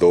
2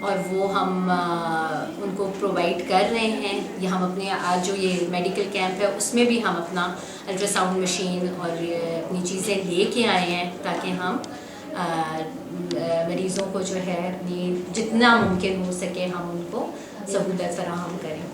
اور وہ ہم ان کو پرووائڈ کر رہے ہیں. یہ ہم اپنے آج جو یہ میڈیکل کیمپ ہے اس میں بھی ہم اپنا الٹرا ساؤنڈ مشین اور اپنی چیزیں لے کے آئے ہیں تاکہ ہم مریضوں کو جو ہے اپنی جتنا ممکن ہو سکے ہم ان کو سہولت فراہم کریں.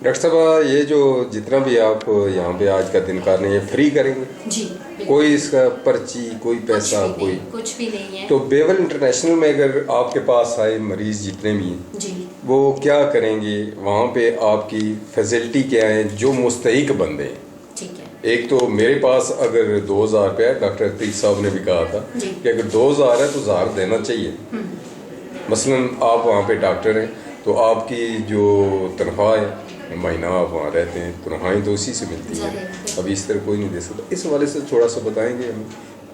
ڈاکٹر صاحبہ یہ جو جتنا بھی آپ یہاں پہ آج کا دن کر رہے ہیں فری کریں گے؟ جی کوئی اس کا پرچی کوئی پیسہ کوئی کچھ بھی نہیں ہے. تو بیول انٹرنیشنل میں اگر آپ کے پاس آئے مریض جتنے بھی ہیں جی وہ کیا کریں گے وہاں پہ آپ کی فیسلٹی کیا ہے جو مستحق بندے ہیں؟ ٹھیک ہے. ایک تو میرے پاس اگر 2000 روپیہ ہے ڈاکٹر عتیق صاحب نے بھی کہا تھا کہ اگر 2000 ہے تو 1000 دینا چاہیے. مثلاً آپ وہاں پہ ڈاکٹر ہیں تو آپ کی جو تنخواہ ہے مہینہ آپ وہاں رہتے ہیں تنخواہیں تو اسی سے ملتی ہیں. ابھی اس طرح کوئی نہیں دے سکتا. اس حوالے سے تھوڑا سا بتائیں گے ہمیں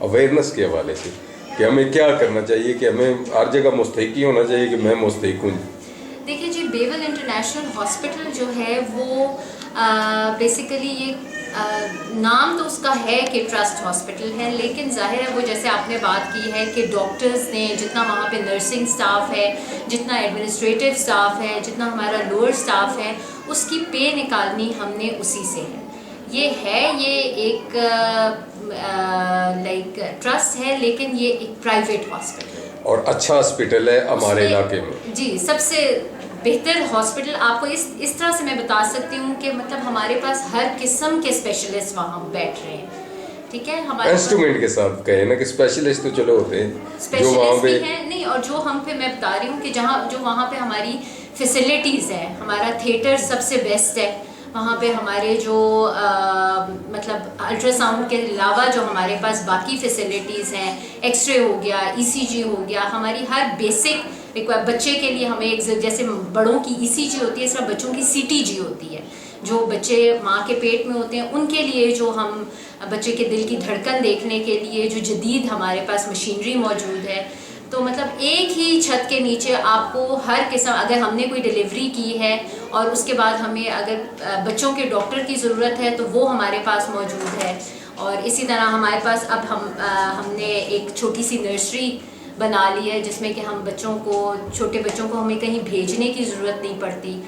اویئرنیس کے حوالے سے کہ ہمیں کیا کرنا چاہیے کہ ہمیں ہر جگہ مستحق ہی ہونا چاہیے کہ میں مستحق ہوں. دیکھیے جی بیول انٹرنیشنل ہاسپٹل جو ہے وہ بیسیکلی یہ نام تو اس کا ہے کہ ٹرسٹ ہاسپٹل ہے لیکن ظاہر ہے وہ جیسے آپ نے بات کی ہے کہ ڈاکٹرز نے جتنا وہاں پہ نرسنگ سٹاف ہے جتنا ایڈمنسٹریٹو سٹاف ہے جتنا ہمارا لوور سٹاف ہے اس کی پے نکالنی ہم نے اسی سے ہے. یہ ایک لائک ٹرسٹ ہے لیکن یہ ایک پرائیویٹ ہاسپٹل ہے اور اچھا ہاسپٹل ہے ہمارے علاقے میں. جی سب سے بہتر ہاسپٹل آپ کو اس طرح سے میں بتا سکتی ہوں کہ مطلب ہمارے پاس ہر قسم کے اسپیشلسٹ وہاں بیٹھ رہے ہیں. ٹھیک ہے ہمارے انسٹرومنٹ کے ساتھ کہے نا کہ اسپیشلسٹ تو چلو ہوتے ہیں جو وہاں پہ ہیں نہیں اور جو ہم پہ میں بتا رہی ہوں کہ جو وہاں پہ ہماری فیسلٹیز ہیں ہمارا تھیٹر سب سے بیسٹ ہے. وہاں پہ ہمارے جو مطلب الٹرا ساؤنڈ کے علاوہ جو ہمارے پاس باقی فیسلٹیز ہیں ایکس رے ہو گیا ای سی جی ہو گیا ہماری ہر بیسک بچے کے لیے ہمیں ایک جیسے بڑوں کی ای سی جی ہوتی ہے اس طرح بچوں کی سی ٹی جی ہوتی ہے. جو بچے ماں کے پیٹ میں ہوتے ہیں ان کے لیے جو ہم بچے کے دل کی دھڑکن دیکھنے کے لیے جو جدید ہمارے پاس مشینری موجود ہے. تو مطلب ایک ہی چھت کے نیچے آپ کو ہر قسم اگر ہم نے کوئی ڈلیوری کی ہے اور اس کے بعد ہمیں اگر بچوں کے ڈاکٹر کی ضرورت ہے تو وہ ہمارے پاس موجود ہے. اور اسی طرح ہمارے پاس اب ہم نے ایک چھوٹی سی نرسری بنا لی ہے جس میں کہ ہم چھوٹے بچوں کو ہمیں کہیں بھیجنے کی ضرورت نہیں پڑتی.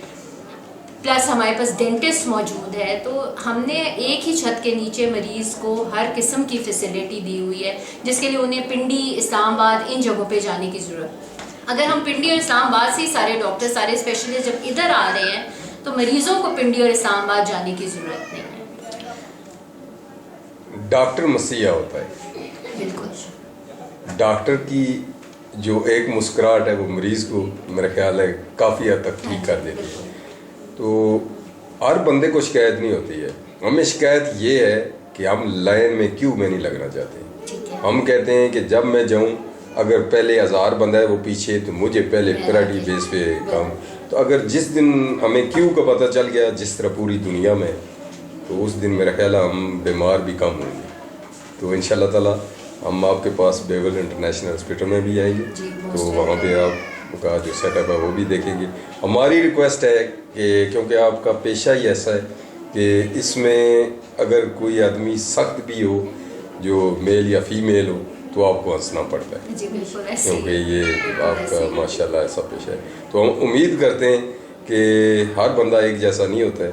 پلس ہمارے پاس ڈینٹسٹ موجود ہے. تو ہم نے ایک ہی چھت کے نیچے مریض کو ہر قسم کی فیسلٹی دی ہوئی ہے جس کے لیے انہیں پنڈی اسلام آباد ان جگہوں پہ جانے کی ضرورت. اگر ہم پنڈی اور اسلام آباد سے ہی سارے ڈاکٹر سارے اسپیشلسٹ جب ادھر آ رہے ہیں تو مریضوں کو پنڈی اور اسلام آباد جانے کی ضرورت نہیں ہے. ڈاکٹر مسیحا ہوتا ہے. بالکل ڈاکٹر کی جو ایک مسکراہٹ ہے وہ مریض کو میرا خیال ہے کافی حد تک ٹھیک کر دیتی ہے. تو ہر بندے کو شکایت نہیں ہوتی ہے. ہمیں شکایت یہ ہے کہ ہم لائن میں کیوں میں نہیں لگنا چاہتے. ہم کہتے ہیں کہ جب میں جاؤں اگر پہلے 1000 بندہ ہے وہ پیچھے تو مجھے پہلے پرائرٹی بیس پہ کام. تو اگر جس دن ہمیں کیوں کا پتہ چل گیا جس طرح پوری دنیا میں تو اس دن میرا خیال ہے ہم بیمار بھی کم ہوں گے. تو ان شاء اللہ تعالیٰ ہم آپ کے پاس بیول انٹرنیشنل ہاسپٹل میں بھی آئیں گے تو وہاں پہ آپ کا جو سیٹ اپ ہے وہ بھی دیکھیں گے. ہماری ریکویسٹ ہے کہ کیونکہ آپ کا پیشہ ہی ایسا ہے کہ اس میں اگر کوئی آدمی سخت بھی ہو جو میل یا فیمیل ہو تو آپ کو ہنسنا پڑتا ہے کیونکہ یہ آپ کا ماشاء اللہ ایسا پیشہ ہے. تو ہم امید کرتے ہیں کہ ہر بندہ ایک جیسا نہیں ہوتا ہے.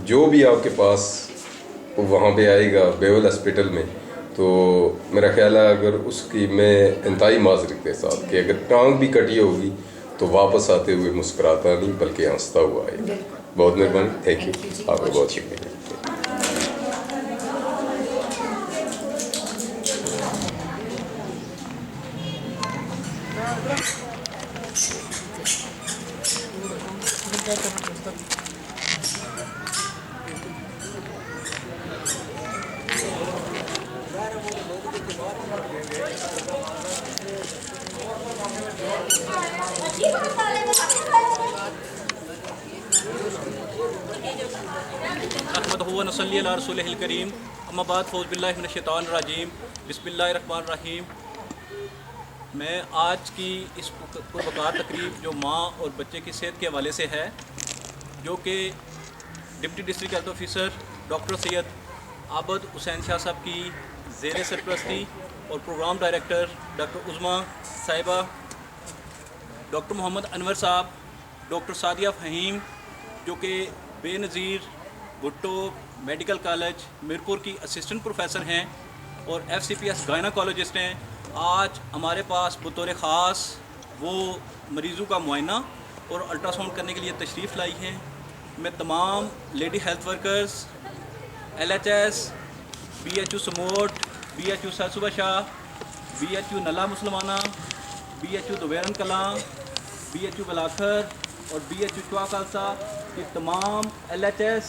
جو بھی آپ کے پاس وہاں پہ آئے گا بیول ہاسپٹل میں تو میرا خیال ہے اگر اس کی میں انتہائی معذرت کے ساتھ کہ اگر ٹانگ بھی کٹی ہوگی تو واپس آتے ہوئے مسکراتا نہیں بلکہ ہنستا ہوا آئے. بہت مہربانی. Thank you. آپ کا بہت شکریہ. نحمدہ و نصلی علی رسولہ الکریم. اما بعد فاعوذ باللہ من الشیطان الرجیم. بسم اللہ الرحمن الرحیم. میں آج کی اس پروقار تقریب جو ماں اور بچے کی صحت کے حوالے سے ہے جو کہ deputy district health officer doctor Syed Abid Hussain Shah صاحب کی زیر سرپرستی اور پروگرام ڈائریکٹر ڈاکٹر عظمیٰ صاحبہ، ڈاکٹر محمد انور صاحب، ڈاکٹر سعدیہ فہیم جو کہ بے نظیر بھٹو میڈیکل کالج میرپور کی اسسٹنٹ پروفیسر ہیں اور FCPS گائناکالوجسٹ ہیں، آج ہمارے پاس بطور خاص وہ مریضوں کا معائنہ اور الٹرا ساؤنڈ کرنے کے لیے تشریف لائی ہیں۔ میں تمام lady health workers, LHS، BHU Smoot, BHU سر صبح شاہ، BHU نلا مسلمانہ، BHU دویرن کلاں، BHU بلاکھر اور BHU چوا خالصہ کے تمام LHS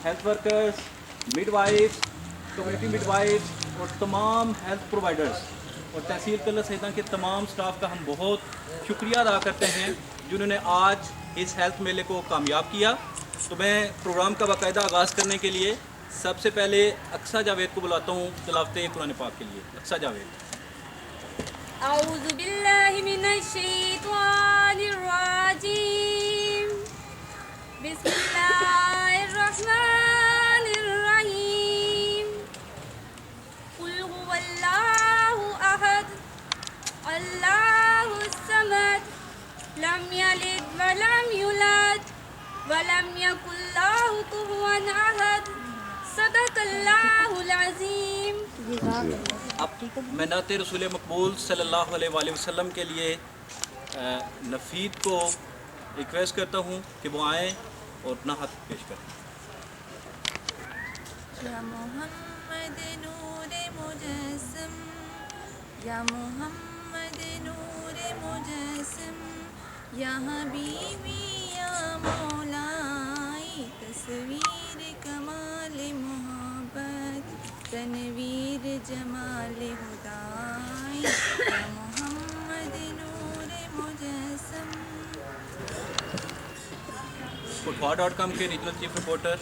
health workers, mid wives, community mid wives اور تمام ہیلتھ پرووائڈرز اور تحصیل کلر سیدہ کے تمام سٹاف کا ہم بہت شکریہ ادا کرتے ہیں جنہوں نے آج اس ہیلتھ میلے کو کامیاب کیا۔ تو میں پروگرام کا باقاعدہ آغاز کرنے کے لیے سب سے پہلے اقصیٰ جاوید کو بلاتا ہوں تلاوت قرآن پاک کے لیے۔ اقصیٰ جاوید۔ اعوذ باللہ من الشیطان الرجیم، بسم اللہ الرحمن الرحیم، قل هو اللہ احد اللہ الصمد لم یلد ولم یولد ولم یکن لہ کفوا احد، صدق اللہ العظیم۔ اب میں نعت رسول مقبول صلی اللہ علیہ وآلہ وسلم کے لیے نفید کو ریکویسٹ کرتا ہوں کہ وہ آئیں اور اپنا حق پیش کریں۔ یا محمد نور مجسم، یا محمد نور مجسم، یا حبیبی یا مولائی، تصویر کمال محبت، تنویر جمال ہدائی، یا محمد نور مجسم۔ پٹھوار.com کے ریجنل چیف رپورٹر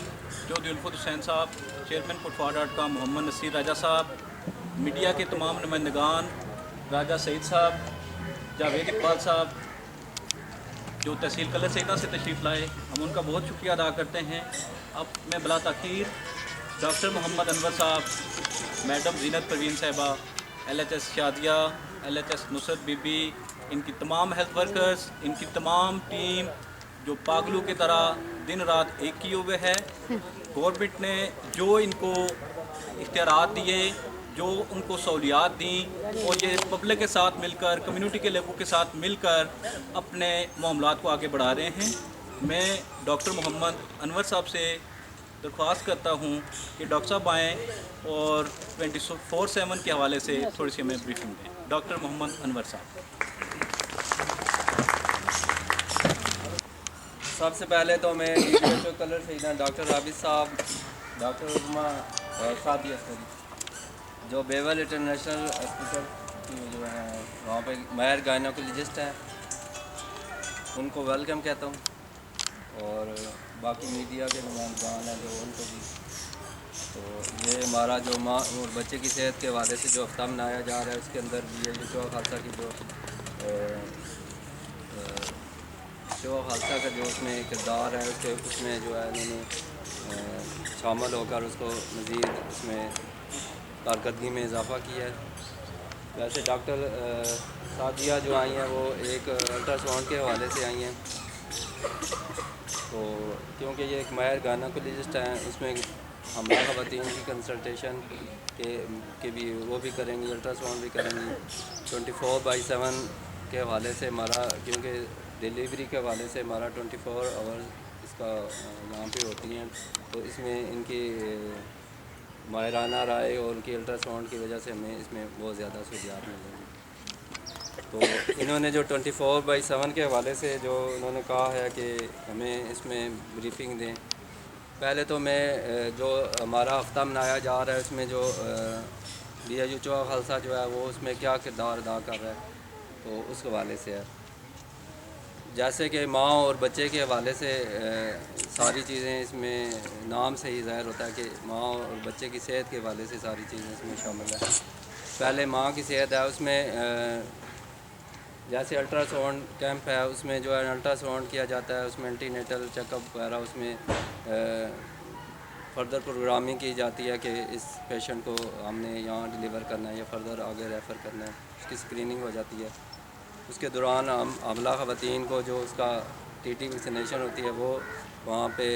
چودھری الفت حسین صاحب، چیئرمین پٹھوار.com محمد نصیر راجہ صاحب، میڈیا کے تمام نمائندگان، راجہ سعید صاحب، جاوید اقبال صاحب جو تحصیل کلر سیدہ سے تشریف لائے، ہم ان کا بہت شکریہ ادا کرتے ہیں۔ اب میں بلا تاخیر ڈاکٹر محمد انور صاحب، میڈم زینت پروین صاحبہ، LHS Shadia, LHS Nusrat Bibi, ان کی تمام ہیلتھ ورکرز، ان کی تمام ٹیم جو پاگلوں کی طرح دن رات ایک کیے ہوئے ہے۔ گورنمنٹ نے جو ان کو اختیارات دیے، جو ان کو سہولیات دیں، اور یہ پبلک کے ساتھ مل کر، کمیونٹی کے لوگوں کے ساتھ مل کر اپنے معاملات کو آگے بڑھا رہے ہیں۔ میں ڈاکٹر محمد انور صاحب سے درخواست کرتا ہوں کہ ڈاکٹر صاحب آئیں اور 24/7 کے حوالے سے تھوڑی سی ہمیں بریفنگ دیں۔ ڈاکٹر محمد انور صاحب۔ سب سے پہلے تو میں DHO کلر سیدہ ڈاکٹر رابط صاحب، ڈاکٹر عظمیٰ سعدیہ جو بیول انٹرنیشنل ہاسپٹل کی جو ہے وہاں پہ ماہر گائناکولوجسٹ ہیں، ان کو ویلکم کہتا ہوں، اور باقی میڈیا کے نمائندگان ہیں جو ان کو بھی۔ تو یہ ہمارا جو ماں اور بچے کی صحت کے حوالے سے جو ہفتہ منایا جا رہا ہے، اس کے اندر بھی یہ چوا خالصہ کی جو چوا خالصہ کا جو اس میں کردار ہے، اس میں جو ہے انہوں نے شامل ہو کر اس کو مزید اس میں کارکردگی میں اضافہ کیا ہے۔ ویسے ڈاکٹر سعدیہ جو آئی ہیں وہ ایک الٹرا ساؤنڈ کے حوالے سے آئی ہیں، تو کیونکہ یہ ایک ماہر گائناکولوجسٹ ہیں، اس میں حاملہ خواتین کی کنسلٹیشن کے بھی وہ بھی کریں گی، الٹرا ساؤنڈ بھی کریں گی۔ 24/7 کے حوالے سے ہمارا، کیونکہ ڈیلیوری کے حوالے سے ہمارا 24 آور اس کا وہاں پہ ہوتی ہیں، تو اس میں ان کی ماہرانہ رائے اور ان کی الٹرا ساؤنڈ کی وجہ سے ہمیں اس میں بہت زیادہ سہولیات ملیں گی۔ تو انہوں نے جو 24/7 کے حوالے سے جو انہوں نے کہا ہے کہ ہمیں اس میں بریفنگ دیں، پہلے تو میں جو ہمارا ہفتہ منایا جا رہا ہے اس میں جو DHO چوا خالصہ جو ہے وہ اس میں کیا کردار ادا کر رہا ہے، تو اس حوالے سے ہے۔ جیسے کہ ماں اور بچے کے حوالے سے ساری چیزیں اس میں نام سے ہی ظاہر ہوتا ہے کہ ماں اور بچے کی صحت کے حوالے سے ساری چیزیں اس میں شامل ہیں۔ پہلے ماں کی صحت ہے، اس میں جیسے الٹرا ساؤنڈ کیمپ ہے، اس میں جو ہے الٹرا ساؤنڈ کیا جاتا ہے، اس میں اینٹی نیٹل چیک اپ وغیرہ اس میں فردر پروگرامنگ کی جاتی ہے کہ اس پیشنٹ کو ہم نے یہاں ڈلیور کرنا ہے یا فردر آگے ریفر کرنا ہے، اس کی اسکریننگ ہو جاتی ہے۔ اس کے دوران ہم حاملہ خواتین کو جو اس کا ٹی ٹی ویکسینیشن ہوتی ہے وہ وہاں پہ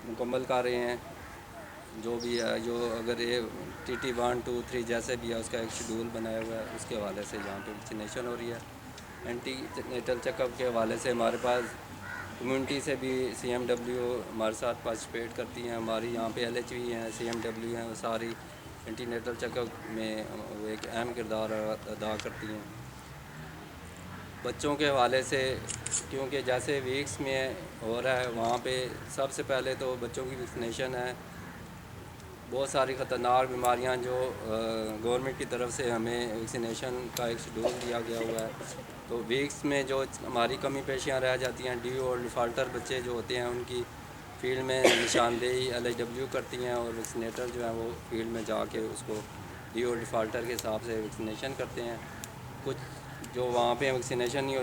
مکمل کر رہے ہیں، جو بھی ہے، جو اگر یہ ٹی ٹی 1 2 3 جیسے بھی ہے اس کا ایک شیڈول بنایا ہوا ہے، اس کے حوالے سے یہاں پہ ویکسینیشن ہو رہی ہے۔ اینٹی نیٹل چیک اپ کے حوالے سے ہمارے پاس کمیونٹی سے بھی سی ایم ڈبلیو ہمارے ساتھ پارٹیسپیٹ کرتی ہیں، ہماری یہاں پہ ایل ایچ وی ہیں، سی ایم ڈبلیو ہیں، وہ ساری اینٹی نیٹل چیک اپ میں وہ ایک اہم کردار ادا کرتی ہیں۔ بچوں کے حوالے سے کیونکہ جیسے ویکس میں ہو رہا ہے وہاں پہ سب سے پہلے تو بچوں کی ویکسینیشن ہے۔ بہت ساری خطرناک بیماریاں جو گورنمنٹ کی طرف سے ہمیں ویکسینیشن کا ایک شیڈول دیا گیا ہوا ہے، تو ویکس میں جو ہماری کمی پیشیاں رہ جاتی ہیں، ڈی اور ڈیفالٹر بچے جو ہوتے ہیں ان کی فیلڈ میں نشاندہی ایل ایچ ڈبلیو کرتی ہیں، اور ویکسینیٹر جو ہیں وہ فیلڈ میں جا کے اس کو ڈی اور ڈیفالٹر کے حساب سے ویکسینیشن کرتے ہیں۔ کچھ جو وہاں پہ ویکسینیشن نہیں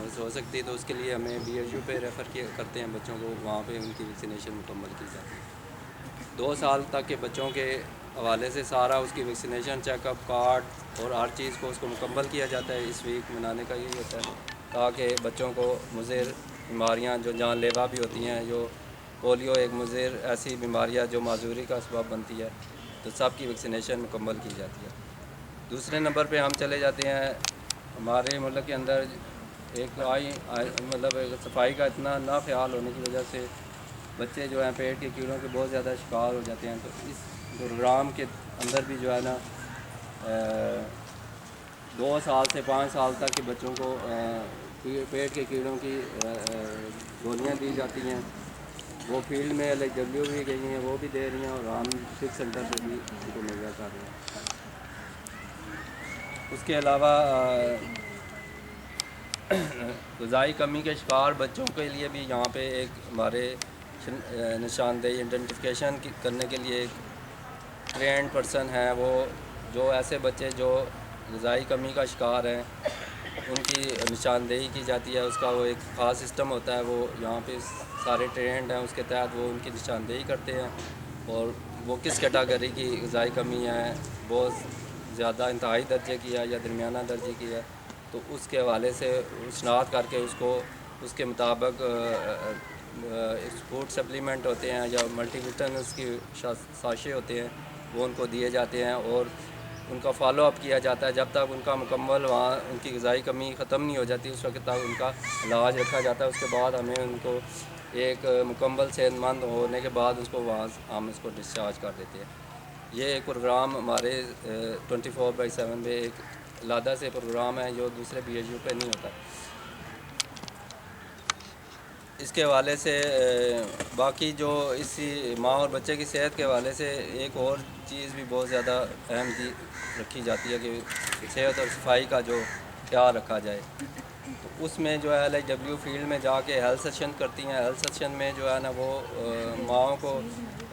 ہو سکتی تو اس کے لیے ہمیں بی ایچ یو پہ ریفر کرتے ہیں بچوں کو، وہاں پہ ان کی ویکسینیشن مکمل کی جاتی ہے۔ 2 سال تک کے بچوں کے حوالے سے سارا اس کی ویکسینیشن چیک اپ کارڈ اور ہر چیز کو اس کو مکمل کیا جاتا ہے۔ اس ویک منانے کا یہی ہوتا ہے تاکہ بچوں کو مضر بیماریاں جو جان لیوا بھی ہوتی ہیں، جو پولیو ایک مضر ایسی بیماریاں جو معذوری کا سبب بنتی ہے، تو سب کی ویکسینیشن مکمل کی جاتی ہے۔ دوسرے نمبر پہ ہم چلے جاتے ہیں، ہمارے ملک کے اندر ایک مطلب صفائی کا اتنا نا خیال ہونے کی وجہ سے بچے جو ہیں پیٹ کے کیڑوں کے بہت زیادہ شکار ہو جاتے ہیں، تو اس پروگرام کے اندر بھی جو ہے نا 2 سال سے 5 سال تک کے بچوں کو پیٹ کے کیڑوں کی گولیاں دی جاتی ہیں۔ وہ فیلڈ میں ایل ایچ ڈبلیو بھی گئی ہیں، وہ بھی دے رہی ہیں، اور ہم سکس سینٹر پہ بھی ان کو مہیا کر رہے ہیں۔ اس کے علاوہ غذائی کمی کے شکار بچوں کے لیے بھی یہاں پہ ایک ہمارے نشاندہی آئیڈینٹیفیکیشن کرنے کے لیے ایک ٹرینڈ پرسن ہے، وہ جو ایسے بچے جو غذائی کمی کا شکار ہیں ان کی نشاندہی کی جاتی ہے۔ اس کا وہ ایک خاص سسٹم ہوتا ہے، وہ یہاں پہ سارے ٹرینڈ ہیں، اس کے تحت وہ ان کی نشاندہی کرتے ہیں، اور وہ کس کیٹاگری کی غذائی کمی ہے، بہت زیادہ انتہائی درجے کی ہے یا درمیانہ درجے کی ہے، تو اس کے حوالے سے شناخت کر کے اس کو اس کے مطابق فوڈ سپلیمنٹ ہوتے ہیں یا ملٹی وٹامنس کی ساشے ہوتے ہیں، وہ ان کو دیے جاتے ہیں، اور ان کا فالو اپ کیا جاتا ہے جب تک ان کا مکمل وہاں ان کی غذائی کمی ختم نہیں ہو جاتی، اس وقت تک ان کا علاج رکھا جاتا ہے۔ اس کے بعد ہمیں ان کو ایک مکمل صحت مند ہونے کے بعد اس کو وہاں ہم اس کو ڈسچارج کر دیتے ہیں۔ یہ ایک پروگرام ہمارے 24/7 میں ایک علیحدہ سے پروگرام ہے جو دوسرے بی ایچ یو پہ نہیں ہوتا۔ اس کے حوالے سے باقی جو اسی ماں اور بچے کی صحت کے حوالے سے ایک اور چیز بھی بہت زیادہ اہم رکھی جاتی ہے کہ صحت اور صفائی کا جو خیال رکھا جائے، تو اس میں جو ہے ایل ایچ ڈبلیو فیلڈ میں جا کے ہیلتھ سیشن کرتی ہیں۔ ہیلتھ سیشن میں جو ہے نا وہ ماؤں کو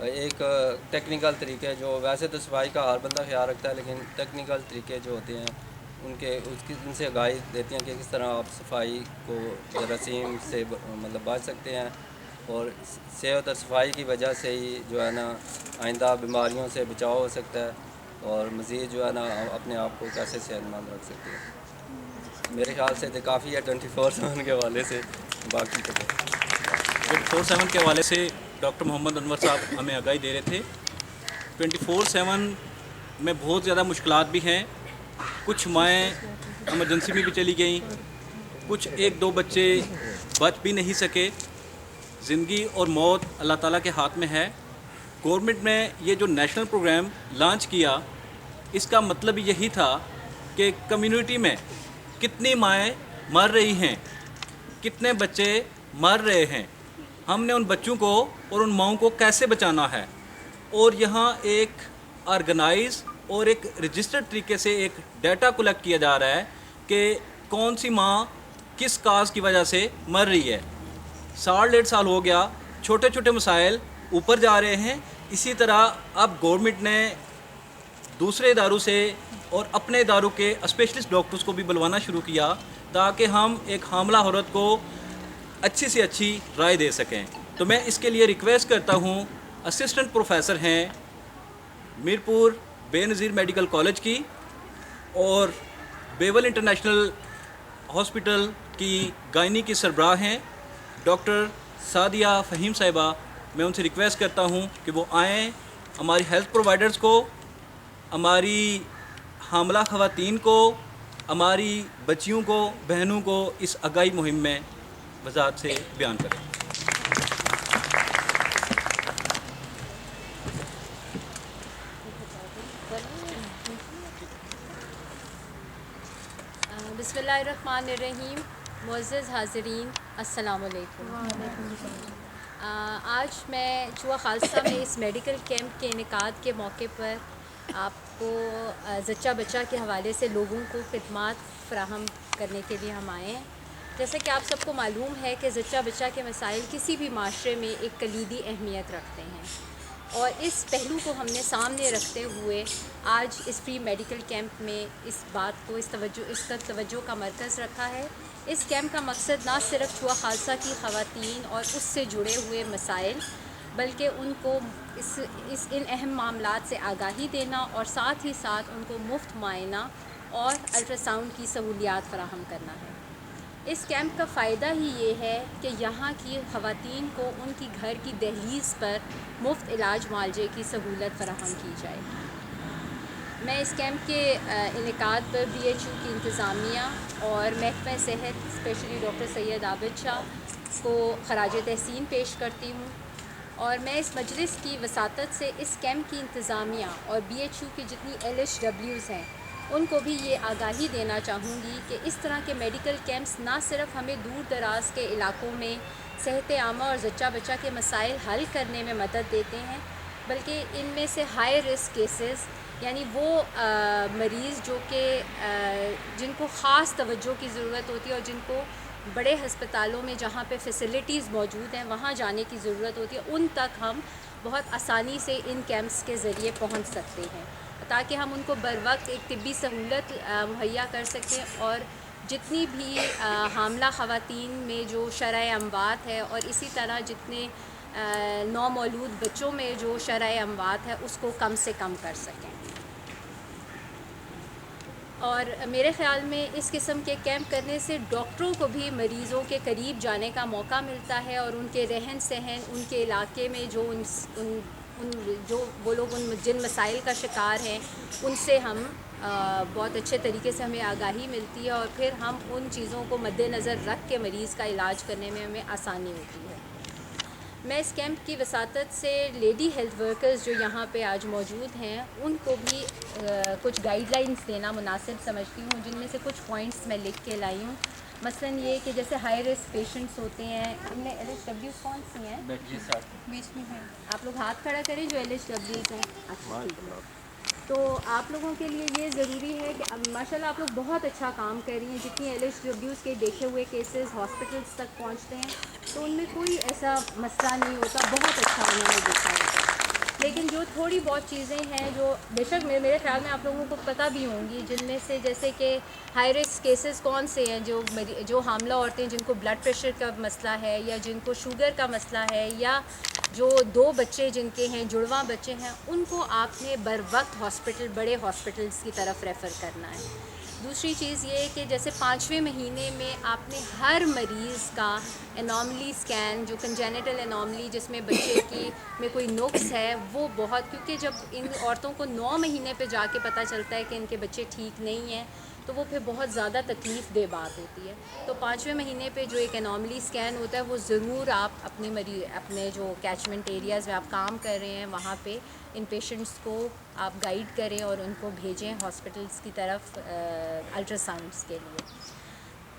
ایک ٹیکنیکل طریقے، جو ویسے تو صفائی کا ہر بندہ خیال رکھتا ہے، لیکن ٹیکنیکل طریقے جو ہوتے ہیں ان سے آگاہی دیتی ہیں کہ کس طرح آپ صفائی کو جراثیم سے مطلب بچ سکتے ہیں، اور صحت اور صفائی کی وجہ سے ہی جو ہے نا آئندہ بیماریوں سے بچاؤ ہو سکتا ہے، اور مزید جو ہے نا اپنے آپ کو کیسے صحت مند رکھ سکتے ہیں۔ میرے خیال سے تو کافی ہے 24/7 کے حوالے سے، باقی تو 24/7 کے حوالے سے ڈاکٹر محمد انور صاحب ہمیں آگاہی دے رہے تھے۔ 24/7 میں بہت زیادہ مشکلات بھی ہیں، کچھ مائیں ایمرجنسی میں بھی چلی گئیں، کچھ 1-2 بچے بچ بھی نہیں سکے۔ زندگی اور موت اللہ تعالیٰ کے ہاتھ میں ہے۔ گورنمنٹ نے یہ جو نیشنل پروگرام لانچ کیا، اس کا مطلب یہی تھا کہ کمیونٹی میں کتنی مائیں مر رہی ہیں، کتنے بچے مر رہے ہیں، ہم نے ان بچوں کو اور ان ماؤں کو کیسے بچانا ہے، اور یہاں ایک آرگنائز اور ایک رجسٹرڈ طریقے سے ایک ڈیٹا کلیکٹ کیا جا رہا ہے کہ کون سی ماں کس کاز کی وجہ سے مر رہی ہے۔ 1.5 سال ہو گیا، چھوٹے چھوٹے مسائل اوپر جا رہے ہیں۔ اسی طرح اب گورنمنٹ نے دوسرے اداروں سے اور اپنے اداروں کے اسپیشلسٹ ڈاکٹرز کو بھی بلوانا شروع کیا تاکہ ہم ایک حاملہ عورت کو اچھی سے اچھی رائے دے سکیں۔ تو میں اس کے لیے ریکویسٹ کرتا ہوں اسسٹنٹ پروفیسر ہیں میرپور بے نظیر میڈیکل کالج کی اور بیول انٹرنیشنل ہاسپٹل کی گائنی کی سربراہ ہیں ڈاکٹر سعدیہ فہیم صاحبہ. میں ان سے ریکویسٹ کرتا ہوں کہ وہ آئیں, ہماری ہیلتھ پرووائڈرز کو, ہماری حاملہ خواتین کو, ہماری بچیوں کو, بہنوں کو اس آگاہی مہم میں وضاحت سے بیان کریں. بسم اللہ الرحمن الرحیم. معزز حاضرین السلام علیکم. آج میں چوہا خالصہ میں اس میڈیکل کیمپ کے انعقاد کے موقع پر آپ کو زچہ بچہ کے حوالے سے لوگوں کو خدمات فراہم کرنے کے لیے ہم آئے ہیں. جیسا کہ آپ سب کو معلوم ہے کہ زچہ بچہ کے مسائل کسی بھی معاشرے میں ایک کلیدی اہمیت رکھتے ہیں, اور اس پہلو کو ہم نے سامنے رکھتے ہوئے آج اس فری میڈیکل کیمپ میں اس بات کو اس کا توجہ کا مرکز رکھا ہے. اس کیمپ کا مقصد نہ صرف چوہا خالصہ کی خواتین اور اس سے جڑے ہوئے مسائل بلکہ ان کو ان اہم معاملات سے آگاہی دینا اور ساتھ ہی ساتھ ان کو مفت معائنہ اور الٹرا ساؤنڈ کی سہولیات فراہم کرنا ہے. اس کیمپ کا فائدہ ہی یہ ہے کہ یہاں کی خواتین کو ان کی گھر کی دہلیز پر مفت علاج معالجے کی سہولت فراہم کی جائے. میں اس کیمپ کے انعقاد پر BHU کی انتظامیہ اور محکمہ صحت اسپیشلی ڈاکٹر سید عابد شاہ کو خراج تحسین پیش کرتی ہوں, اور میں اس مجلس کی وساطت سے اس کیمپ کی انتظامیہ اور BHU کی جتنی LHWs ہیں ان کو بھی یہ آگاہی دینا چاہوں گی کہ اس طرح کے میڈیکل کیمپس نہ صرف ہمیں دور دراز کے علاقوں میں صحت عامہ اور زچہ بچہ کے مسائل حل کرنے میں مدد دیتے ہیں, بلکہ ان میں سے ہائی رسک کیسز یعنی وہ مریض جو کہ جن کو خاص توجہ کی ضرورت ہوتی ہے اور جن کو بڑے ہسپتالوں میں جہاں پہ فیسلٹیز موجود ہیں وہاں جانے کی ضرورت ہوتی ہے, ان تک ہم بہت آسانی سے ان کیمپس کے ذریعے پہنچ سکتے ہیں تاکہ ہم ان کو بر وقت ایک طبی سہولت مہیا کر سکیں. اور جتنی بھی حاملہ خواتین میں جو شرح اموات ہے اور اسی طرح جتنے نومولود بچوں میں جو شرح اموات ہے اس کو کم سے کم کر سکیں. اور میرے خیال میں اس قسم کے کیمپ کرنے سے ڈاکٹروں کو بھی مریضوں کے قریب جانے کا موقع ملتا ہے, اور ان کے رہن سہن, ان کے علاقے میں جو وہ لوگ جن مسائل کا شکار ہیں ان سے ہم بہت اچھے طریقے سے ہمیں آگاہی ملتی ہے, اور پھر ہم ان چیزوں کو مد نظر رکھ کے مریض کا علاج کرنے میں ہمیں آسانی ہوتی ہے. میں اس کیمپ کی وساطت سے لیڈی ہیلتھ ورکرز جو یہاں پہ آج موجود ہیں ان کو بھی کچھ گائیڈ لائنس دینا مناسب سمجھتی ہوں, جن میں سے کچھ پوائنٹس میں لکھ کے لائی ہوں. مثلاً یہ کہ جیسے ہائی رسک پیشنٹس ہوتے ہیں, ان میں LHWs کون سی ہیں بیچ میں ہیں, آپ لوگ ہاتھ کھڑا کریں جو LHWs ہیں. تو آپ لوگوں کے لیے یہ ضروری ہے کہ ماشاءاللہ آپ لوگ بہت اچھا کام کر رہی ہیں. جتنی LHWs کے دیکھے ہوئے کیسز ہاسپٹلس تک پہنچتے ہیں تو ان میں کوئی ایسا مسئلہ نہیں ہوتا, بہت اچھا انہوں نے دیکھا ہوتا ہے. لیکن جو تھوڑی بہت چیزیں ہیں جو بے شک میرے خیال میں آپ لوگوں کو پتہ بھی ہوں گی, جن میں سے جیسے کہ ہائی رسک کیسز کون سے ہیں, جو حاملہ عورتیں جن کو بلڈ پریشر کا مسئلہ ہے یا جن کو شوگر کا مسئلہ ہے یا جو 2 بچے جن کے ہیں جڑواں بچے ہیں, ان کو آپ نے بر وقت بڑے ہاسپٹلس کی طرف ریفر کرنا ہے. دوسری چیز یہ کہ جیسے 5ویں مہینے میں آپ نے ہر مریض کا انوملی اسکین, جو کنجینٹل انوملی جس میں بچے کی میں کوئی نقص ہے وہ بہت, کیونکہ جب ان عورتوں کو 9 مہینے پہ جا کے پتہ چلتا ہے کہ ان کے بچے ٹھیک نہیں ہیں تو وہ پھر بہت زیادہ تکلیف دہ بات ہوتی ہے. تو 5ویں مہینے پہ جو ایک انوملی اسکین ہوتا ہے وہ ضرور آپ اپنے جو کیچمنٹ ایریاز میں آپ کام کر رہے ہیں وہاں پہ ان پیشنٹس کو آپ گائیڈ کریں اور ان کو بھیجیں ہاسپٹلس کی طرف الٹرا ساؤنڈس کے لیے.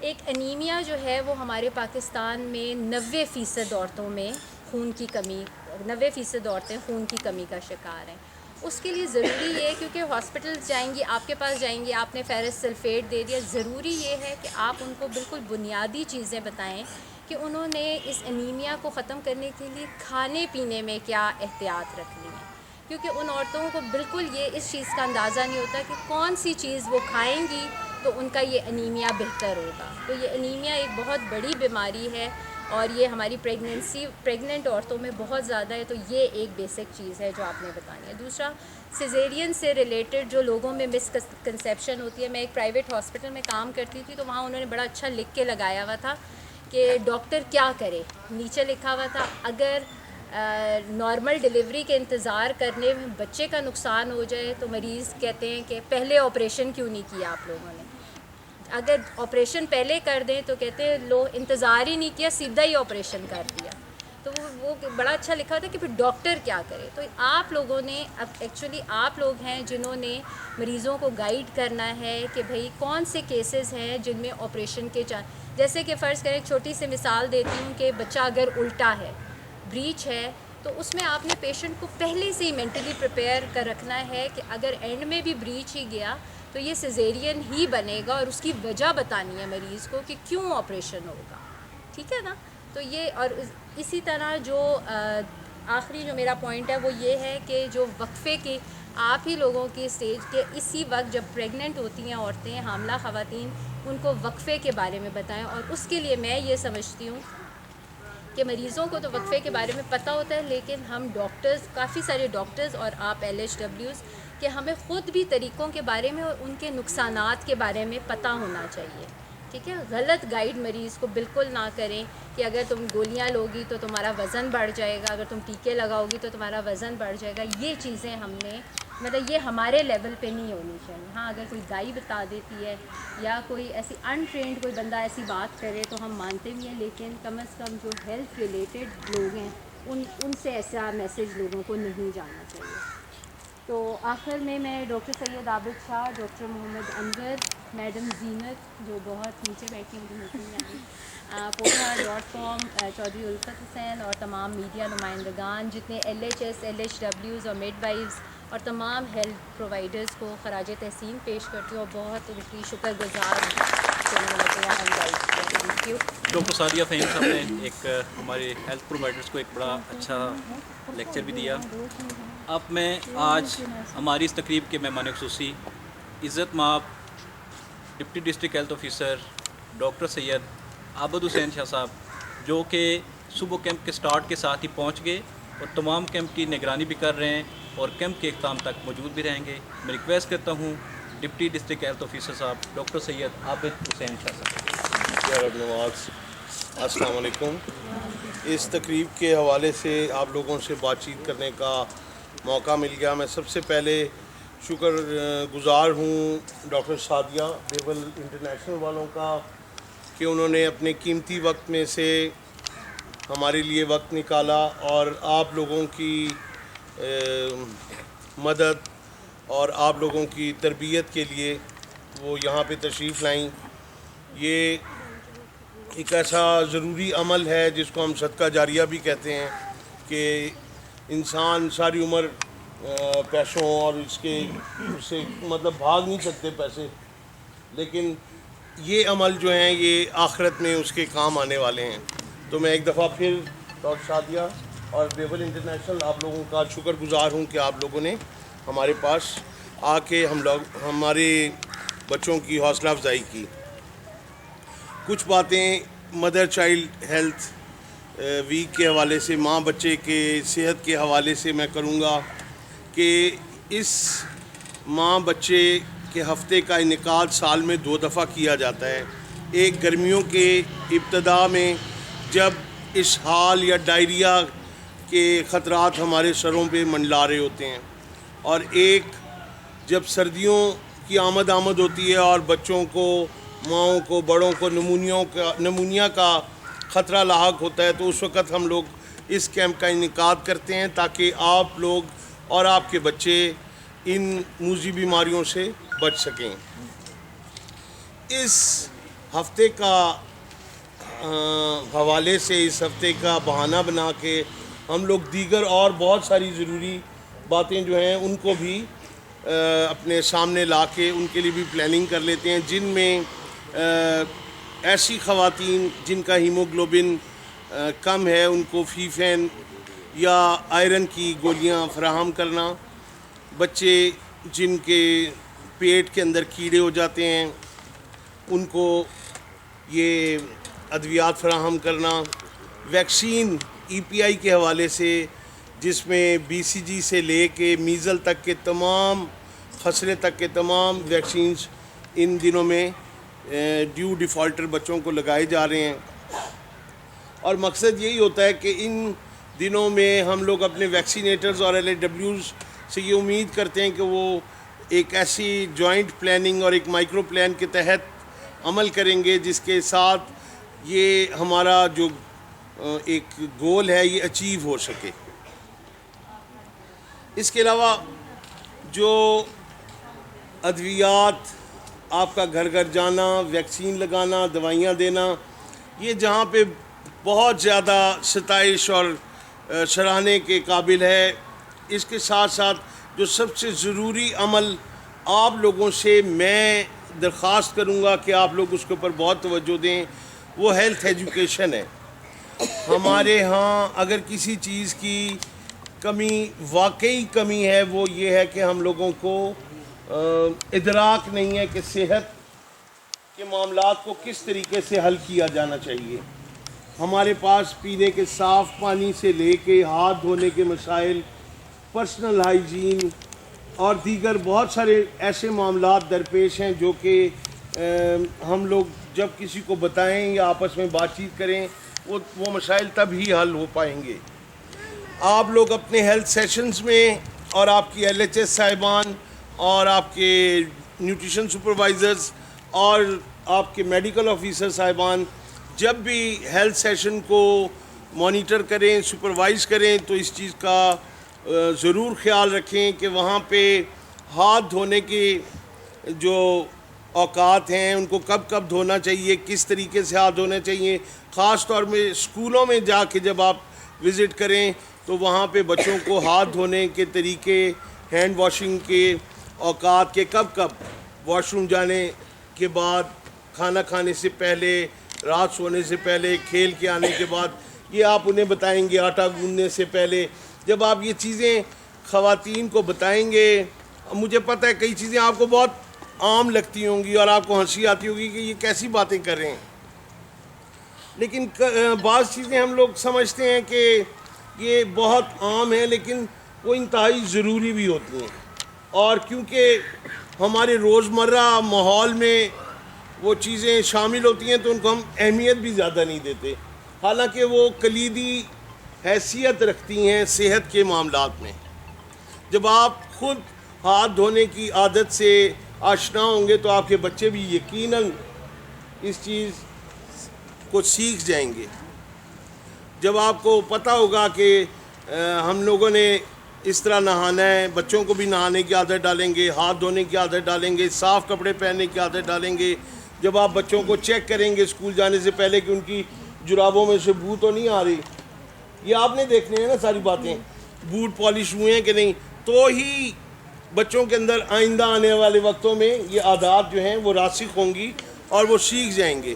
ایک انیمیا جو ہے وہ ہمارے پاکستان میں 90% عورتوں میں 90% عورتیں خون کی کمی کا شکار ہیں. اس کے لیے ضروری یہ ہے کیونکہ ہاسپٹلس جائیں گی, آپ کے پاس جائیں گی, آپ نے فیرس سلفیٹ دے دیا, ضروری یہ ہے کہ آپ ان کو بالکل بنیادی چیزیں بتائیں کہ انہوں نے اس انیمیا کو ختم کرنے کے لیے کھانے پینے میں کیا احتیاط رکھنی ہے, کیونکہ ان عورتوں کو بالکل یہ اس چیز کا اندازہ نہیں ہوتا کہ کون سی چیز وہ کھائیں گی تو ان کا یہ انیمیا بہتر ہوگا. تو یہ انیمیا ایک بہت بڑی بیماری ہے اور یہ ہماری پریگننٹ عورتوں میں بہت زیادہ ہے. تو یہ ایک بیسک چیز ہے جو آپ نے بتانی ہے. دوسرا, سیزیرین سے ریلیٹڈ جو لوگوں میں مس کنسیپشن ہوتی ہے. میں ایک پرائیویٹ ہاسپٹل میں کام کرتی تھی, تو وہاں انہوں نے بڑا اچھا لکھ کے لگایا ہوا تھا کہ ڈاکٹر کیا کرے. نیچے لکھا ہوا تھا اگر نارمل ڈیلیوری کے انتظار کرنے میں بچے کا نقصان ہو جائے تو مریض کہتے ہیں کہ پہلے آپریشن کیوں نہیں کیا آپ لوگوں نے. اگر آپریشن پہلے کر دیں تو کہتے ہیں لو انتظار ہی نہیں کیا, سیدھا ہی آپریشن کر دیا. تو وہ بڑا اچھا لکھا ہوتا ہے کہ پھر ڈاکٹر کیا کرے. تو آپ لوگوں نے اب ایکچولی آپ لوگ ہیں جنہوں نے مریضوں کو گائیڈ کرنا ہے کہ بھئی کون سے کیسز ہیں جن میں آپریشن کے جیسے کہ فرض کریں, ایک چھوٹی سی مثال دیتی ہوں کہ بچہ اگر الٹا ہے, بریچ ہے, تو اس میں آپ نے پیشنٹ کو پہلے سے ہی مینٹلی پریپیئر کر رکھنا ہے کہ اگر اینڈ میں بھی بریچ ہی گیا تو یہ سیزیرین ہی بنے گا, اور اس کی وجہ بتانی ہے مریض کو کہ کیوں آپریشن ہوگا. ٹھیک ہے نا. تو یہ, اور اسی طرح جو آخری جو میرا پوائنٹ ہے وہ یہ ہے کہ جو وقفے کی آپ ہی لوگوں کی اسٹیج کے اسی وقت جب پریگننٹ ہوتی ہیں عورتیں, حاملہ خواتین, ان کو وقفے کے بارے میں بتائیں. اور اس کے لیے میں یہ سمجھتی ہوں کہ مریضوں کو تو وقفے کے بارے میں پتہ ہوتا ہے, لیکن ہم ڈاکٹرز, کافی سارے ڈاکٹرز اور آپ LHWs, کہ ہمیں خود بھی طریقوں کے بارے میں اور ان کے نقصانات کے بارے میں پتہ ہونا چاہیے. ٹھیک ہے. غلط گائیڈ مریض کو بالکل نہ کریں کہ اگر تم گولیاں لوگی تو تمہارا وزن بڑھ جائے گا, اگر تم ٹیکے لگاؤ گی تو تمہارا وزن بڑھ جائے گا. یہ چیزیں ہم نے مطلب یہ ہمارے لیول پہ نہیں ہونی چاہیے. ہاں اگر کوئی گائی بتا دیتی ہے یا کوئی ایسی انٹرینڈ کوئی بندہ ایسی بات کرے تو ہم مانتے بھی ہیں, لیکن کم از کم جو ہیلتھ ریلیٹڈ لوگ ہیں ان سے ایسا میسیج لوگوں کو نہیں جانا چاہیے. تو آخر میں ڈاکٹر سید عابد شاہ, ڈاکٹر محمد انور, میڈم زینت جو بہت نیچے بیٹھی ہیں, poha.com, چودھری الفت حسین اور تمام میڈیا نمائندگان, جتنے LHS, LHWs اور مڈ وائفز اور تمام ہیلتھ پرووائڈرز کو خراج تحسین پیش کرتی ہوں, اور بہت ان کی شکر گزار ڈاکٹر سعدیہ فہیم صاحب نے ایک ہمارے ہیلتھ پرووائڈرز کو ایک بڑا اچھا لیکچر بھی دیا. اب میں آج ہماری اس تقریب کے مہمان خصوصی عزت مآب deputy district health officer doctor Syed Abid Hussain Shah صاحب, جو کہ صبح کیمپ کے سٹارٹ کے ساتھ ہی پہنچ گئے اور تمام کیمپ کی نگرانی بھی کر رہے ہیں اور کیمپ کے اختتام تک موجود بھی رہیں گے. میں ریکویسٹ کرتا ہوں ڈپٹی ڈسٹرکٹ ہیلتھ آفیسر صاحب ڈاکٹر سید عابد حسین شاہ صاحب. نواز السلام علیکم. اس تقریب کے حوالے سے آپ لوگوں سے بات چیت کرنے کا موقع مل گیا. میں سب سے پہلے شکر گزار ہوں ڈاکٹر سعدیہ بیول انٹرنیشنل والوں کا کہ انہوں نے اپنے قیمتی وقت میں سے ہمارے لیے وقت نکالا اور آپ لوگوں کی مدد اور آپ لوگوں کی تربیت کے لیے وہ یہاں پہ تشریف لائیں. یہ ایک ایسا ضروری عمل ہے جس کو ہم صدقہ جاریہ بھی کہتے ہیں کہ انسان ساری عمر پیسوں اور اس سے مطلب بھاگ نہیں سکتے پیسے, لیکن یہ عمل جو ہیں یہ آخرت میں اس کے کام آنے والے ہیں. تو میں ایک دفعہ پھر ڈاکٹر سعدیہ اور بیول انٹرنیشنل آپ لوگوں کا شکر گزار ہوں کہ آپ لوگوں نے ہمارے پاس آ کے ہمارے بچوں کی حوصلہ افزائی کی. کچھ باتیں مدر چائلڈ ہیلتھ ویک کے حوالے سے, ماں بچے کے صحت کے حوالے سے میں کروں گا کہ اس ماں بچے کے ہفتے کا انعقاد سال میں 2 دفعہ کیا جاتا ہے. ایک گرمیوں کے ابتدا میں جب اسہال یا ڈائریا کے خطرات ہمارے سروں پہ منڈلا رہے ہوتے ہیں, اور ایک جب سردیوں کی آمد ہوتی ہے اور بچوں کو, ماؤں کو, بڑوں کو نمونیا کا خطرہ لاحق ہوتا ہے, تو اس وقت ہم لوگ اس کیمپ کا انعقاد کرتے ہیں تاکہ آپ لوگ اور آپ کے بچے ان موذی بیماریوں سے بچ سکیں. اس ہفتے کا حوالے سے, اس ہفتے کا بہانہ بنا کے ہم لوگ دیگر اور بہت ساری ضروری باتیں جو ہیں ان کو بھی اپنے سامنے لا کے ان کے لیے بھی پلاننگ کر لیتے ہیں, جن میں ایسی خواتین جن کا ہیموگلوبن کم ہے ان کو فیفین یا آئرن کی گولیاں فراہم کرنا, بچے جن کے پیٹ کے اندر کیڑے ہو جاتے ہیں ان کو یہ ادویات فراہم کرنا, ویکسین EPI کے حوالے سے، جس میں BCG سے لے کے میزل تک کے تمام، خسرے تک کے تمام ویکسینز ان دنوں میں ڈیو ڈیفالٹر بچوں کو لگائے جا رہے ہیں. اور مقصد یہی ہوتا ہے کہ ان دنوں میں ہم لوگ اپنے ویکسینیٹرز اور LAWs سے یہ امید کرتے ہیں کہ وہ ایک ایسی جوائنٹ پلاننگ اور ایک مائکرو پلان کے تحت عمل کریں گے جس کے ساتھ یہ ہمارا جو ایک گول ہے یہ اچیو ہو سکے. اس کے علاوہ جو ادویات، آپ کا گھر گھر جانا، ویکسین لگانا، دوائیاں دینا، یہ جہاں پہ بہت زیادہ ستائش اور سراہنے کے قابل ہے، اس کے ساتھ ساتھ جو سب سے ضروری عمل آپ لوگوں سے میں درخواست کروں گا کہ آپ لوگ اس کے اوپر بہت توجہ دیں، وہ ہیلتھ ایجوکیشن ہے. ہمارے ہاں اگر کسی چیز کی کمی، واقعی کمی ہے، وہ یہ ہے کہ ہم لوگوں کو ادراک نہیں ہے کہ صحت کے معاملات کو کس طریقے سے حل کیا جانا چاہیے. ہمارے پاس پینے کے صاف پانی سے لے کے ہاتھ دھونے کے مسائل، پرسنل ہائیجین اور دیگر بہت سارے ایسے معاملات درپیش ہیں جو کہ ہم لوگ جب کسی کو بتائیں یا آپس میں بات چیت کریں وہ مسائل تب ہی حل ہو پائیں گے. آپ لوگ اپنے ہیلتھ سیشنز میں اور آپ کی LHS صاحبان اور آپ کے نیوٹریشن سپروائزرز اور آپ کے میڈیکل آفیسر صاحبان جب بھی ہیلتھ سیشن کو مانیٹر کریں، سپروائز کریں، تو اس چیز کا ضرور خیال رکھیں کہ وہاں پہ ہاتھ دھونے کے جو اوقات ہیں ان کو کب کب دھونا چاہیے، کس طریقے سے ہاتھ دھونے چاہیے. خاص طور میں اسکولوں میں جا کے جب آپ وزٹ کریں تو وہاں پہ بچوں کو ہاتھ دھونے کے طریقے، ہینڈ واشنگ کے اوقات کے کب کب، واش روم جانے کے بعد، کھانا کھانے سے پہلے، رات سونے سے پہلے، کھیل کے آنے کے بعد، یہ آپ انہیں بتائیں گے. آٹا گوندنے سے پہلے جب آپ یہ چیزیں خواتین کو بتائیں گے، مجھے پتہ ہے کئی چیزیں آپ کو بہت عام لگتی ہوں گی اور آپ کو ہنسی آتی ہوگی کہ یہ کیسی باتیں کر رہے ہیں، لیکن بعض چیزیں ہم لوگ سمجھتے ہیں کہ یہ بہت عام ہیں، لیکن وہ انتہائی ضروری بھی ہوتی ہیں. اور کیونکہ ہمارے روزمرہ ماحول میں وہ چیزیں شامل ہوتی ہیں تو ان کو ہم اہمیت بھی زیادہ نہیں دیتے، حالانکہ وہ کلیدی حیثیت رکھتی ہیں صحت کے معاملات میں. جب آپ خود ہاتھ دھونے کی عادت سے آشنا ہوں گے تو آپ کے بچے بھی یقیناً اس چیز کو سیکھ جائیں گے. جب آپ کو پتہ ہوگا کہ ہم لوگوں نے اس طرح نہانا ہے، بچوں کو بھی نہانے کی عادت ڈالیں گے، ہاتھ دھونے کی عادت ڈالیں گے، صاف کپڑے پہننے کی عادت ڈالیں گے. جب آپ بچوں کو چیک کریں گے اسکول جانے سے پہلے کہ ان کی جرابوں میں سے بو تو نہیں آ رہی، یہ آپ نے دیکھنے ہیں نا ساری باتیں، بوٹ پالش ہوئے ہیں کہ نہیں، تو ہی بچوں کے اندر آئندہ آنے والے وقتوں میں یہ عادات جو ہیں وہ راسخ ہوں گی اور وہ سیکھ جائیں گے.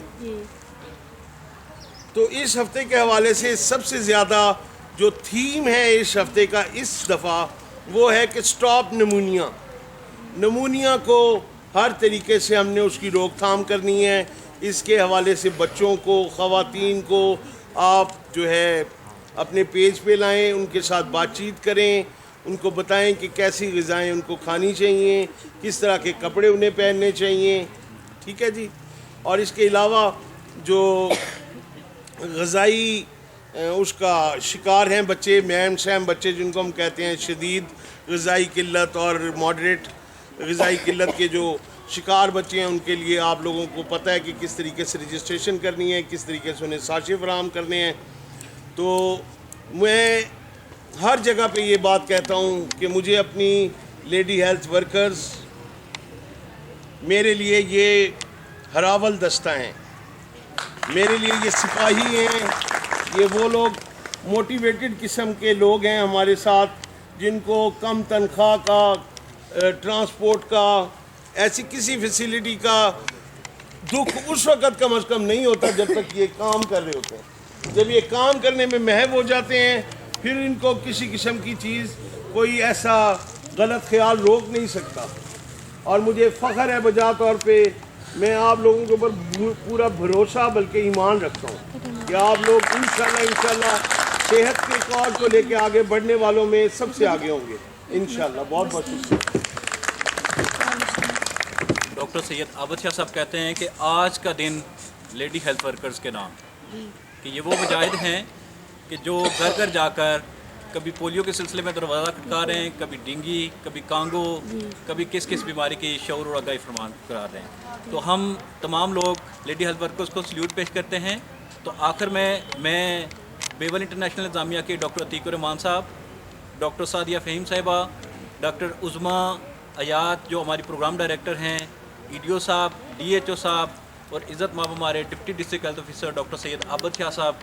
تو اس ہفتے کے حوالے سے سب سے زیادہ جو تھیم ہے اس ہفتے کا اس دفعہ وہ ہے کہ سٹاپ نمونیا. نمونیا کو ہر طریقے سے ہم نے اس کی روک تھام کرنی ہے. اس کے حوالے سے بچوں کو، خواتین کو آپ جو ہے اپنے پیج پہ لائیں، ان کے ساتھ بات چیت کریں، ان کو بتائیں کہ کیسی غذائیں ان کو کھانی چاہیے، کس طرح کے کپڑے انہیں پہننے چاہیے. ٹھیک ہے جی. اور اس کے علاوہ جو غذائی اس کا شکار ہیں بچے، میم سیم بچے جن کو ہم کہتے ہیں، شدید غذائی قلت اور ماڈریٹ غذائی قلت کے جو شکار بچے ہیں، ان کے لیے آپ لوگوں کو پتہ ہے کہ کس طریقے سے رجسٹریشن کرنی ہے، کس طریقے سے انہیں ساشے فراہم کرنے ہیں. تو میں ہر جگہ پہ یہ بات کہتا ہوں کہ مجھے اپنی لیڈی ہیلتھ ورکرز، میرے لیے یہ ہراول دستہ ہیں، میرے لیے یہ سپاہی ہیں، یہ وہ لوگ موٹیویٹڈ قسم کے لوگ ہیں ہمارے ساتھ جن کو کم تنخواہ کا، ٹرانسپورٹ کا، ایسی کسی فیسیلیٹی کا دکھ اس وقت کم از کم نہیں ہوتا جب تک یہ کام کر رہے ہوتے ہیں. جب یہ کام کرنے میں محو ہو جاتے ہیں پھر ان کو کسی قسم کی چیز، کوئی ایسا غلط خیال روک نہیں سکتا. اور مجھے فخر ہے بجا طور پہ میں آپ لوگوں کے اوپر پورا بھروسہ بلکہ ایمان رکھتا ہوں کہ آپ لوگ انشاءاللہ صحت کے کار کو لے کے آگے بڑھنے والوں میں سب سے آگے ہوں گے انشاءاللہ. بہت بہت شکریہ. ڈاکٹر سید عابد شاہ صاحب کہتے ہیں کہ آج کا دن لیڈی ہیلتھ ورکرز کے نام، کہ یہ وہ مجاہد ہیں کہ جو گھر گھر جا کر کبھی پولیو کے سلسلے میں دروازہ کھٹکا رہے ہیں، کبھی ڈینگی، کبھی کانگو، کبھی کس بیماری کی شعور اور آگاہی فرمان کرا رہے ہیں. تو ہم تمام لوگ لیڈی ہیلتھ ورکرز کو سلیوٹ پیش کرتے ہیں. تو آخر میں بیول انٹرنیشنل انتظامیہ کے ڈاکٹر عتیق الرحمان صاحب، ڈاکٹر سعدیہ فہیم صاحبہ، ڈاکٹر عظمیٰ ایاد جو ہماری پروگرام ڈائریکٹر ہیں، EDO صاحب، DHO صاحب، اور عزت مآب ہمارے deputy district health officer doctor Syed Abid Shah صاحب،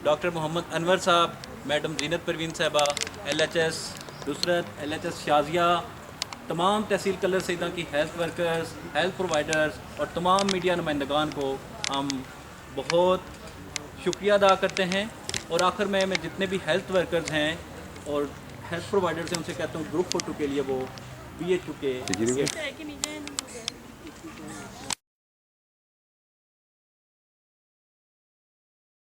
ڈاکٹر محمد انور صاحب، میڈم زینت پروین صاحبہ، LHS نصرت، LHS شازیہ، تمام تحصیل کلر سیدہ کی ہیلتھ ورکرز، ہیلتھ پرووائڈرز اور تمام میڈیا نمائندگان کو ہم بہت شکریہ ادا کرتے ہیں. اور آخر میں جتنے بھی ہیلتھ ورکرز ہیں اور ہیلتھ پرووائڈرز ہیں ان سے کہتا ہوں گروپ فوٹو کے لیے وہ BHU کے